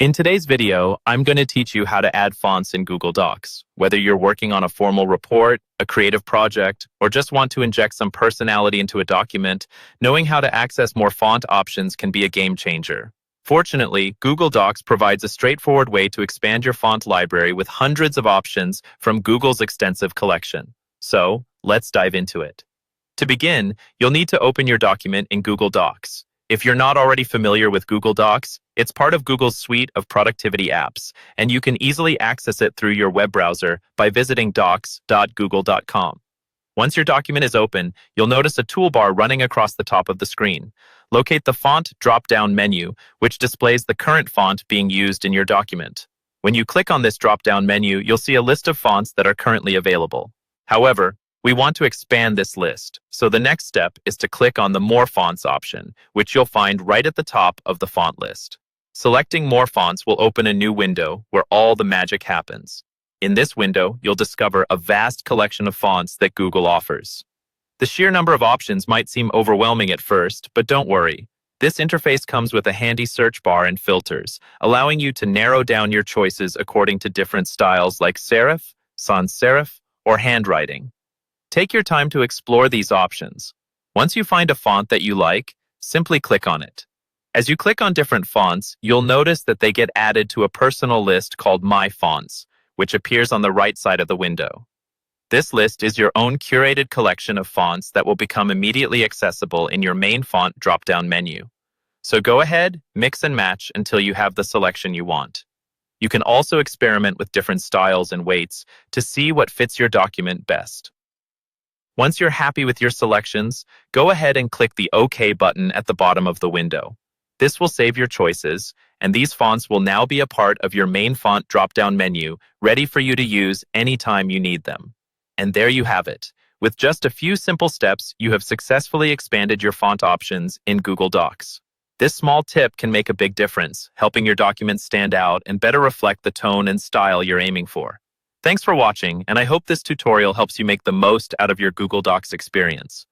In today's video, I'm going to teach you how to add fonts in Google Docs. Whether you're working on a formal report, a creative project, or just want to inject some personality into a document, knowing how to access more font options can be a game changer. Fortunately, Google Docs provides a straightforward way to expand your font library with hundreds of options from Google's extensive collection. So, let's dive into it. To begin, you'll need to open your document in Google Docs. If you're not already familiar with Google Docs, it's part of Google's suite of productivity apps, and you can easily access it through your web browser by visiting docs.google.com. Once your document is open, you'll notice a toolbar running across the top of the screen. Locate the Font drop-down menu, which displays the current font being used in your document. When you click on this drop-down menu, you'll see a list of fonts that are currently available. However, we want to expand this list, so the next step is to click on the More Fonts option, which you'll find right at the top of the font list. Selecting More Fonts will open a new window where all the magic happens. In this window, you'll discover a vast collection of fonts that Google offers. The sheer number of options might seem overwhelming at first, but don't worry. This interface comes with a handy search bar and filters, allowing you to narrow down your choices according to different styles like serif, sans serif, or handwriting. Take your time to explore these options. Once you find a font that you like, simply click on it. As you click on different fonts, you'll notice that they get added to a personal list called My Fonts, which appears on the right side of the window. This list is your own curated collection of fonts that will become immediately accessible in your main font drop-down menu. So go ahead, mix and match until you have the selection you want. You can also experiment with different styles and weights to see what fits your document best. Once you're happy with your selections, go ahead and click the OK button at the bottom of the window. This will save your choices, and these fonts will now be a part of your main font drop-down menu, ready for you to use anytime you need them. And there you have it. With just a few simple steps, you have successfully expanded your font options in Google Docs. This small tip can make a big difference, helping your documents stand out and better reflect the tone and style you're aiming for. Thanks for watching, and I hope this tutorial helps you make the most out of your Google Docs experience.